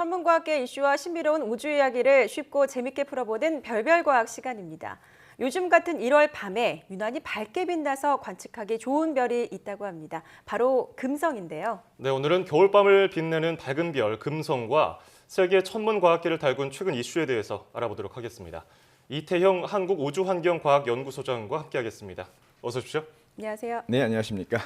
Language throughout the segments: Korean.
천문과학계 이슈와 신비로운 우주 이야기를 쉽고 재밌게 풀어보는 별별 과학 시간입니다. 요즘 같은 1월 밤에 유난히 밝게 빛나서 관측하기 좋은 별이 있다고 합니다. 바로 금성인데요. 네, 오늘은 겨울밤을 빛내는 밝은 별 금성과 세계 천문과학계를 달군 최근 이슈에 대해서 알아보도록 하겠습니다. 이태형 한국우주환경과학연구소장과 함께하겠습니다. 어서 오십시오. 안녕하세요. 네, 안녕하십니까.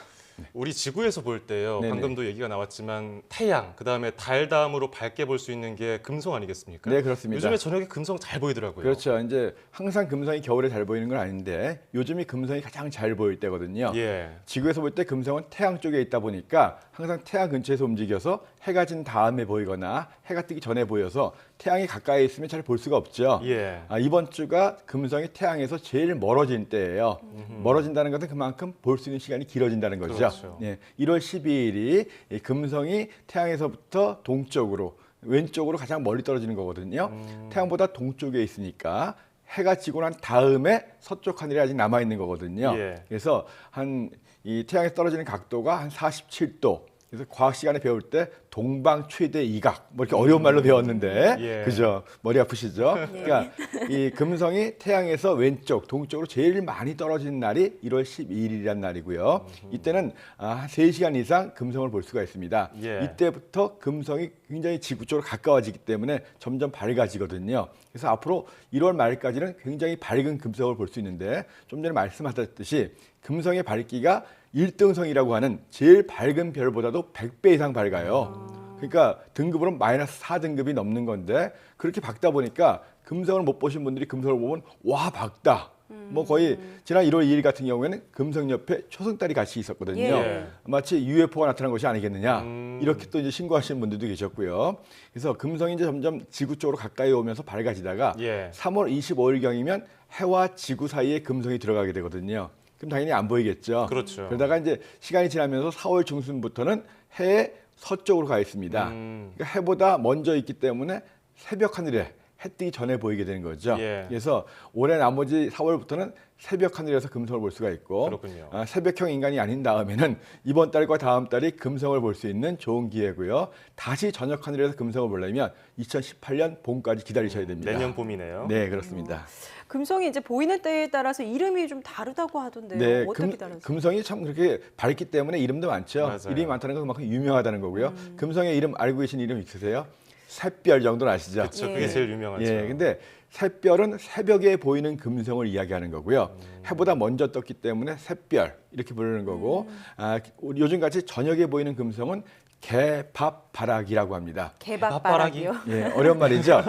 우리 지구에서 볼 때요. 네네. 방금도 얘기가 나왔지만 태양, 그다음에 달 다음으로 밝게 볼 수 있는 게 금성 아니겠습니까? 네, 그렇습니다. 요즘에 저녁에 금성 잘 보이더라고요. 그렇죠. 이제 항상 금성이 겨울에 잘 보이는 건 아닌데 요즘이 금성이 가장 잘 보일 때거든요. 예. 지구에서 볼 때 금성은 태양 쪽에 있다 보니까 항상 태양 근처에서 움직여서 해가 진 다음에 보이거나 해가 뜨기 전에 보여서 태양이 가까이 있으면 잘 볼 수가 없죠. 예. 이번 주가 금성이 태양에서 제일 멀어진 때예요. 멀어진다는 것은 그만큼 볼 수 있는 시간이 길어진다는 거죠. 그렇죠. 네, 1월 12일이 금성이 태양에서부터 동쪽으로 왼쪽으로 가장 멀리 떨어지는 거거든요. 태양보다 동쪽에 있으니까 해가 지고 난 다음에 서쪽 하늘에 아직 남아 있는 거거든요. 예. 그래서 이 태양에서 떨어지는 각도가 한 47도. 그래서 과학 시간에 배울 때 동방 최대 이각 뭐 이렇게 어려운 말로 배웠는데 예. 그죠? 머리 아프시죠? 그러니까 이 금성이 태양에서 왼쪽 동쪽으로 제일 많이 떨어지는 날이 1월 12일이란 날이고요. 이때는 한 3시간 이상 금성을 볼 수가 있습니다. 예. 이때부터 금성이 굉장히 지구 쪽으로 가까워지기 때문에 점점 밝아지거든요. 그래서 앞으로 1월 말까지는 굉장히 밝은 금성을 볼 수 있는데 좀 전에 말씀하셨듯이 금성의 밝기가 1등성이라고 하는 제일 밝은 별보다도 100배 이상 밝아요. 그러니까 등급으로 마이너스 4등급이 넘는 건데 그렇게 밝다 보니까 금성을 못 보신 분들이 금성을 보면 와 밝다. 뭐 거의 지난 1월 2일 같은 경우에는 금성 옆에 초승달이 같이 있었거든요. 예. 마치 UFO가 나타난 것이 아니겠느냐. 이렇게 또 이제 신고하시는 분들도 계셨고요. 그래서 금성이 이제 점점 지구 쪽으로 가까이 오면서 밝아지다가 예. 3월 25일경이면 해와 지구 사이에 금성이 들어가게 되거든요. 그럼 당연히 안 보이겠죠. 그렇죠. 그러다가 이제 시간이 지나면서 4월 중순부터는 해의 서쪽으로 가 있습니다. 그러니까 해보다 먼저 있기 때문에 새벽 하늘에 해 뜨기 전에 보이게 되는 거죠. 예. 그래서 올해 나머지 4월부터는 새벽 하늘에서 금성을 볼 수가 있고 그렇군요. 새벽형 인간이 아닌 다음에는 이번 달과 다음 달이 금성을 볼 수 있는 좋은 기회고요. 다시 저녁 하늘에서 금성을 보려면 2018년 봄까지 기다리셔야 됩니다. 내년 봄이네요. 네, 그렇습니다. 금성이 이제 보이는 때에 따라서 이름이 좀 다르다고 하던데요. 네, 어떻게 다르세요? 금성이 참 그렇게 밝기 때문에 이름도 많죠. 맞아요. 이름이 많다는 건 그만큼 유명하다는 거고요. 금성의 이름 알고 계신 이름 있으세요? 샛별 정도는 아시죠? 그렇죠. 그게 예. 제일 유명하죠. 예, 근데 샛별은 새벽에 보이는 금성을 이야기하는 거고요. 해보다 먼저 떴기 때문에 샛별 이렇게 부르는 거고, 요즘 같이 저녁에 보이는 금성은 개밥바락이라고 합니다. 개밥바락이요. 예, 어려운 말이죠.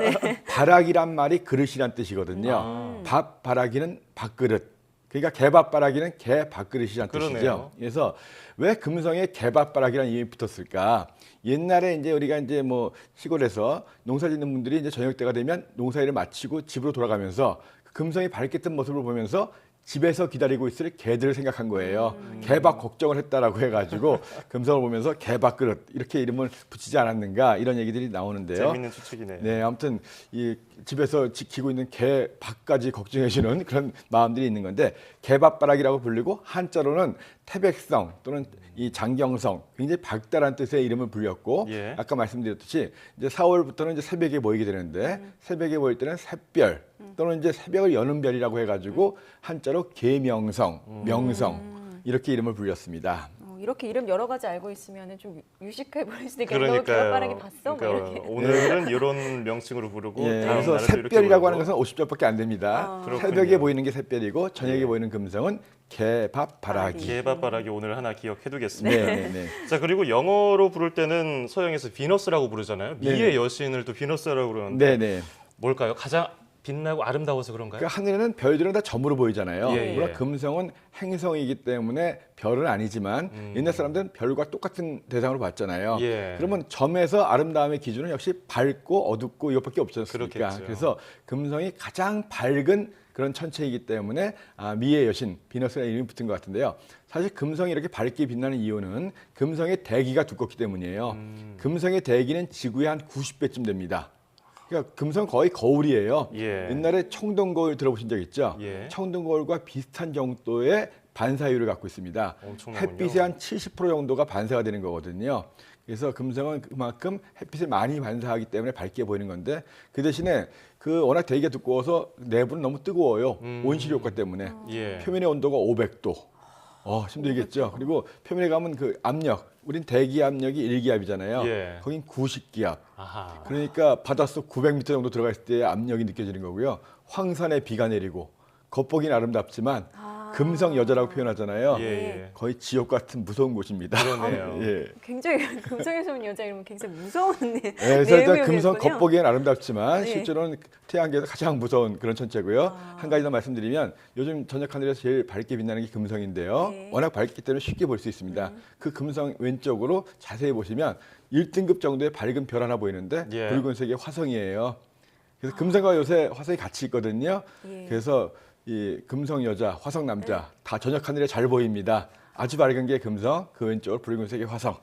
바락이란 말이 그릇이란 뜻이거든요. 밥바라기는 밥그릇. 그러니까 개밥바라기는 개 밥그릇이란 그러네요. 뜻이죠. 그래서 왜 금성에 개밥바라기라는 이름이 붙었을까? 옛날에 이제 우리가 이제 뭐 시골에서 농사 짓는 분들이 이제 저녁 때가 되면 농사일을 마치고 집으로 돌아가면서 그 금성이 밝게 뜬 모습을 보면서 집에서 기다리고 있을 개들을 생각한 거예요. 개밥 걱정을 했다라고 해가지고 금성을 보면서 개밥 그릇 이렇게 이름을 붙이지 않았는가 이런 얘기들이 나오는데요. 재밌는 추측이네요. 네, 아무튼 이 집에서 지키고 있는 개 밥까지 걱정해주는 그런 마음들이 있는 건데 개밥바락이라고 불리고 한자로는 태백성 또는 이 장경성 굉장히 밝다라는 뜻의 이름을 불렸고 예. 아까 말씀드렸듯이 이제 4월부터는 이제 새벽에 보이게 되는데 새벽에 보일 때는 샛별 또는 이제 새벽을 여는 별이라고 해가지고 한자로 계명성, 명성 이렇게 이름을 불렸습니다. 이렇게 이름 여러 가지 알고 있으면 좀 유식해 보일 수도 있겠는데 너 그러니까요. 개밥바락이 봤어? 뭐 그러니까 이렇게. 오늘은 이런 명칭으로 부르고 예, 다음 그래서 날은 또 이렇게 샛별이라고 하는 부르고. 것은 50절밖에 안 됩니다. 그렇군요. 새벽에 보이는 게 샛별이고 저녁에 네. 보이는 금성은 개밥바라기. 개밥바락이 오늘 하나 기억해두겠습니다. 네, 네, 네. 자, 그리고 영어로 부를 때는 서양에서 비너스라고 부르잖아요. 미의 네. 여신을 또 비너스라고 그러는데 네, 네. 뭘까요? 가장 빛나고 아름다워서 그런가요? 그 하늘에는 별들은 다 점으로 보이잖아요. 예, 예. 물론 금성은 행성이기 때문에 별은 아니지만 옛날 사람들은 별과 똑같은 대상으로 봤잖아요. 예. 그러면 점에서 아름다움의 기준은 역시 밝고 어둡고 이것밖에 없지 않습니까? 그렇겠죠. 그래서 금성이 가장 밝은 그런 천체이기 때문에 미의 여신, 비너스라는 이름이 붙은 것 같은데요. 사실 금성이 이렇게 밝게 빛나는 이유는 금성의 대기가 두껍기 때문이에요. 금성의 대기는 지구의 한 90배쯤 됩니다. 그러니까 금성은 거의 거울이에요. 예. 옛날에 청동거울 들어보신 적 있죠? 예. 청동거울과 비슷한 정도의 반사율을 갖고 있습니다. 엄청나군요. 햇빛의 한 70% 정도가 반사가 되는 거거든요. 그래서 금성은 그만큼 햇빛을 많이 반사하기 때문에 밝게 보이는 건데 그 대신에 그 워낙 대기가 두꺼워서 내부는 너무 뜨거워요. 온실 효과 때문에. 예. 표면의 온도가 500도. 힘들겠죠. 그리고 표면에 가면 그 압력, 우린 대기 압력이 1기압이잖아요. 예. 거긴 90기압. 아하. 그러니까 바닷속 900m 정도 들어가 있을 때 압력이 느껴지는 거고요. 황산에 비가 내리고 겉보기는 아름답지만 금성 여자라고 표현하잖아요. 예, 예. 거의 지옥 같은 무서운 곳입니다. 그러네요. 예. 굉장히 금성에서 온 여자 이러면 굉장히 무서운 그래서 일단 금성 내용이었군요. 겉보기엔 아름답지만 네. 실제로는 태양계에서 가장 무서운 그런 천체고요. 한 가지 더 말씀드리면 요즘 저녁 하늘에서 제일 밝게 빛나는 게 금성인데요. 네. 워낙 밝기 때문에 쉽게 볼 수 있습니다. 그 금성 왼쪽으로 자세히 보시면 1등급 정도의 밝은 별 하나 보이는데 예. 붉은색의 화성이에요. 그래서 금성과 요새 화성이 같이 있거든요. 예. 그래서 이 금성 여자, 화성 남자 다 저녁 하늘에 잘 보입니다. 아주 밝은 게 금성, 그 왼쪽으로 붉은색의 화성.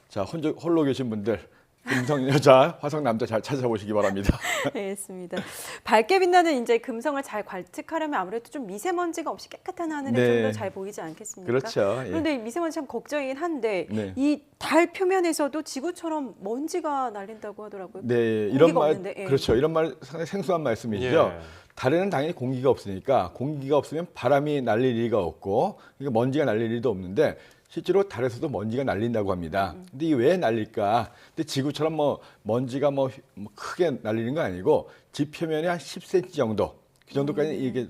자, 홀로 계신 분들 금성 여자, 화성 남자 잘 찾아보시기 바랍니다. 알겠습니다. 밝게 빛나는 이제 금성을 잘 관측하려면 아무래도 좀 미세먼지가 없이 깨끗한 하늘에 네. 좀 더 잘 보이지 않겠습니까? 그렇죠. 예. 그런데 이 미세먼지 참 걱정이긴 한데 네. 이 달 표면에서도 지구처럼 먼지가 날린다고 하더라고요. 네, 공기가 이런 말 없는데, 예. 그렇죠. 이런 말 상당히 생소한 말씀이죠. 예. 달에는 당연히 공기가 없으니까 공기가 없으면 바람이 날릴 리가 없고 그러니까 먼지가 날릴 일도 없는데 실제로 달에서도 먼지가 날린다고 합니다. 근데 이게 왜 날릴까? 근데 지구처럼 뭐 먼지가 뭐 크게 날리는 거 아니고 지 표면이 한 10cm 정도 그 정도까지 이게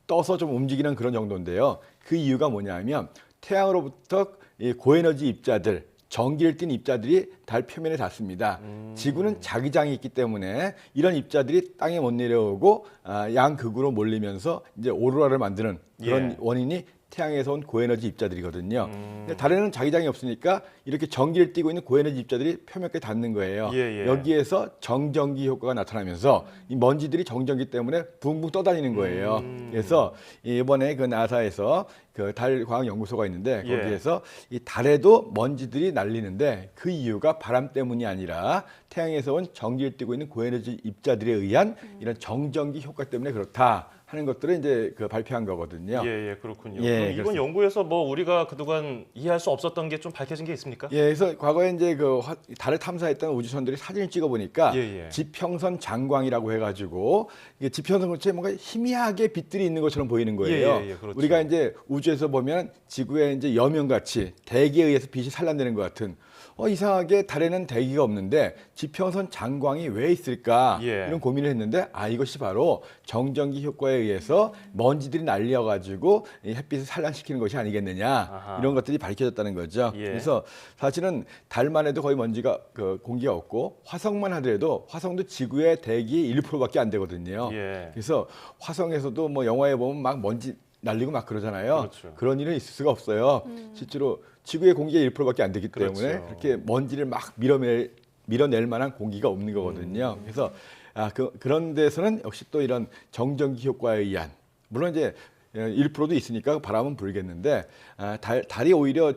떠서 좀 움직이는 그런 정도인데요. 그 이유가 뭐냐면 태양으로부터 이 고에너지 입자들 전기를 띤 입자들이 달 표면에 닿습니다. 지구는 자기장이 있기 때문에 이런 입자들이 땅에 못 내려오고 양극으로 몰리면서 이제 오로라를 만드는 그런 예. 원인이 태양에서 온 고에너지 입자들이거든요. 근데 달에는 자기장이 없으니까 이렇게 전기를 띠고 있는 고에너지 입자들이 표면까지 닿는 거예요. 예, 예. 여기에서 정전기 효과가 나타나면서 이 먼지들이 정전기 때문에 붕붕 떠다니는 거예요. 그래서 이번에 그 나사에서 그 달 과학 연구소가 있는데 예. 거기에서 이 달에도 먼지들이 날리는데 그 이유가 바람 때문이 아니라 태양에서 온 전기를 띠고 있는 고에너지 입자들에 의한 이런 정전기 효과 때문에 그렇다 하는 것들을 이제 그 발표한 거거든요. 예, 그렇군요. 예, 그럼 이번 그렇습니다. 연구에서 뭐 우리가 그동안 이해할 수 없었던 게 좀 밝혀진 게 있습니까? 예, 그래서 과거에 이제 그 달을 탐사했던 우주선들이 사진을 찍어 보니까 예, 예. 지평선 장광이라고 해가지고 이게 지평선 근처에 뭔가 희미하게 빛들이 있는 것처럼 보이는 거예요. 예, 그렇죠. 우리가 이제 우주에서 보면 지구에 이제 여명같이 대기에 의해서 빛이 산란되는 것 같은. 이상하게 달에는 대기가 없는데 지평선 장광이 왜 있을까 예. 이런 고민을 했는데 이것이 바로 정전기 효과에 의해서 먼지들이 날려가지고 이 햇빛을 산란시키는 것이 아니겠느냐 아하. 이런 것들이 밝혀졌다는 거죠. 예. 그래서 사실은 달만 해도 거의 먼지가 공기가 없고 화성만 하더라도 화성도 지구의 대기의 1%밖에 안 되거든요. 예. 그래서 화성에서도 뭐 영화에 보면 막 먼지 날리고 막 그러잖아요. 그렇죠. 그런 일은 있을 수가 없어요. 실제로 지구의 공기의 1%밖에 안 되기 때문에 그렇죠. 그렇게 먼지를 막 밀어낼 만한 공기가 없는 거거든요. 그래서 그런 데서는 역시 또 이런 정전기 효과에 의한 물론 이제 1%도 있으니까 바람은 불겠는데 달이 오히려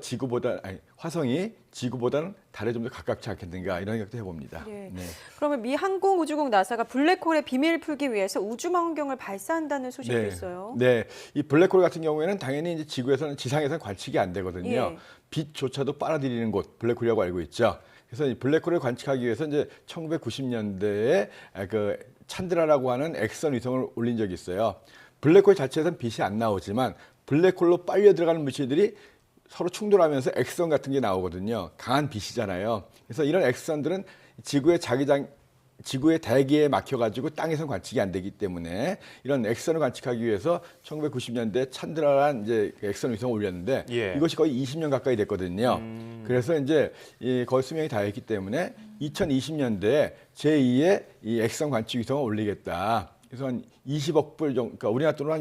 화성이 지구보다는 달에 좀 더 가깝지 않겠는가 이런 생각도 해봅니다. 예. 네. 그러면 미 항공우주국 나사가 블랙홀의 비밀을 풀기 위해서 우주망원경을 발사한다는 소식도 있어요. 네, 이 블랙홀 같은 경우에는 당연히 이제 지상에서는 관측이 안 되거든요. 예. 빛조차도 빨아들이는 곳 블랙홀이라고 알고 있죠. 그래서 이 블랙홀을 관측하기 위해서 이제 1990년대에 그 찬드라라고 하는 엑선 위성을 올린 적이 있어요. 블랙홀 자체에서는 빛이 안 나오지만 블랙홀로 빨려 들어가는 물질들이 서로 충돌하면서 엑선 같은 게 나오거든요. 강한 빛이잖아요. 그래서 이런 엑선들은 지구의 대기에 막혀가지고 땅에선 관측이 안 되기 때문에 이런 엑선을 관측하기 위해서 1990년대 찬드라라는 이제 엑선 위성을 올렸는데 예. 이것이 거의 20년 가까이 됐거든요. 그래서 이제 거의 수명이 다 했기 때문에 2020년대에 제2의 이 엑선 관측 위성을 올리겠다. 그래서 한 20억 불 정도, 그러니까 우리나라 돈으로 한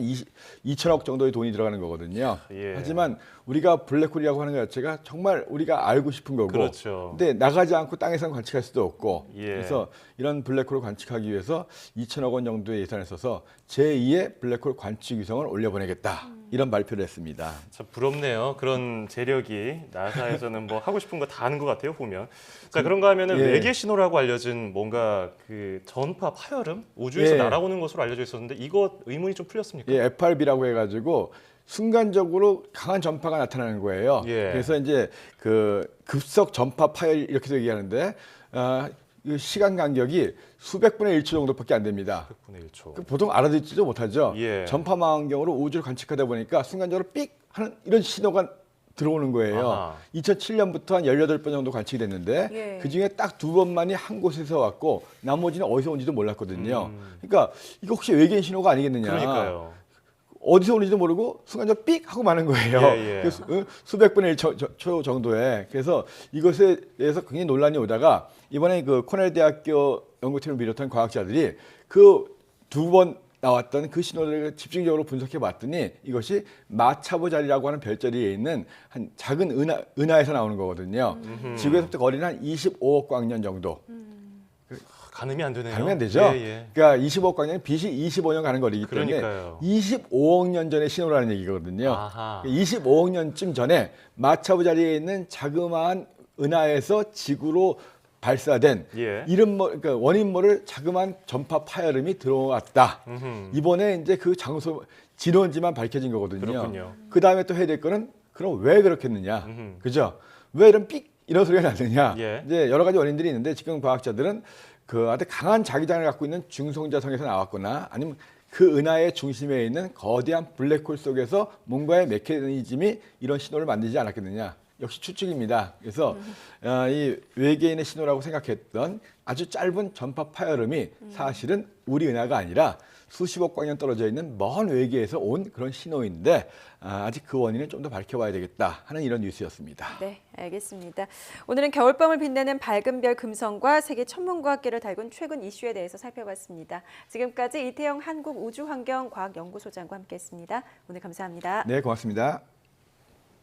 2천억 정도의 돈이 들어가는 거거든요. 예. 하지만 하지만 우리가 블랙홀이라고 하는 것 자체가 정말 우리가 알고 싶은 거고, 그렇죠. 근데 나가지 않고 땅에서는 관측할 수도 없고, 예. 그래서 이런 블랙홀을 관측하기 위해서 2천억 원 정도의 예산을 써서 제2의 블랙홀 관측 위성을 올려보내겠다 이런 발표를 했습니다. 참 부럽네요. 그런 재력이 나사에서는 뭐 하고 싶은 거 다 하는 것 같아요. 보면. 자 그런가 하면은 예. 외계 신호라고 알려진 뭔가 그 전파 파열음 우주에서 예. 날아오는 것으로 알려져 있었는데 이거 의문이 좀 풀렸습니까? 예, FRB라고 해가지고 순간적으로 강한 전파가 나타나는 거예요. 예. 그래서 이제 그 급속 전파 파열 이렇게도 얘기하는데 이 시간 간격이 수백 분의 1초 정도밖에 안 됩니다. 100분의 1초. 보통 알아듣지도 못하죠. 예. 전파 망원경으로 우주를 관측하다 보니까 순간적으로 삑 하는 이런 신호가 들어오는 거예요. 아하. 2007년부터 한 18번 정도 관측이 됐는데 예. 그중에 딱 2번만이 한 곳에서 왔고 나머지는 어디서 온지도 몰랐거든요. 그러니까 이거 혹시 외계인 신호가 아니겠느냐. 그러니까요. 어디서 오는지도 모르고 순간적으로 삑 하고 마는 거예요. 예, 예. 그래서 수백 분의 1초 정도에. 그래서 이것에 대해서 굉장히 논란이 오다가 이번에 그 코넬 대학교 연구팀을 비롯한 과학자들이 그 2번 나왔던 그 신호를 집중적으로 분석해 봤더니 이것이 마차보 자리라고 하는 별자리에 있는 한 작은 은하에서 나오는 거거든요. 지구에서부터 거리는 한 25억 광년 정도. 가늠이 안 되네요. 가면 안 되죠. 예, 예. 그러니까 25억 광년은 빛이 25년 가는 거리이기 때문에 그러니까요. 25억 년 전의 신호라는 얘기거든요. 아하. 25억 년쯤 전에 마차보 자리에 있는 자그마한 은하에서 지구로 발사된 예. 그러니까 원인모를 자그마한 전파 파열음이 들어왔다. 이번에 이제 그 장소 진원지만 밝혀진 거거든요. 그렇군요. 그 다음에 또 해야 될 거는 그럼 왜 그렇겠느냐, 그죠? 왜 이런 삑 이런 소리가 나느냐? 예. 이제 여러 가지 원인들이 있는데 지금 과학자들은 그 아주 강한 자기장을 갖고 있는 중성자성에서 나왔거나 아니면 그 은하의 중심에 있는 거대한 블랙홀 속에서 뭔가의 메커니즘이 이런 신호를 만들지 않았겠느냐. 역시 추측입니다. 그래서 이 외계인의 신호라고 생각했던 아주 짧은 전파 파열음이 사실은 우리 은하가 아니라 수십억 광년 떨어져 있는 먼 외계에서 온 그런 신호인데 아직 그 원인을 좀 더 밝혀봐야 되겠다 하는 이런 뉴스였습니다. 네, 알겠습니다. 오늘은 겨울밤을 빛내는 밝은 별 금성과 세계 천문과학계를 달군 최근 이슈에 대해서 살펴봤습니다. 지금까지 이태영 한국우주환경과학연구소장과 함께했습니다. 오늘 감사합니다. 네, 고맙습니다.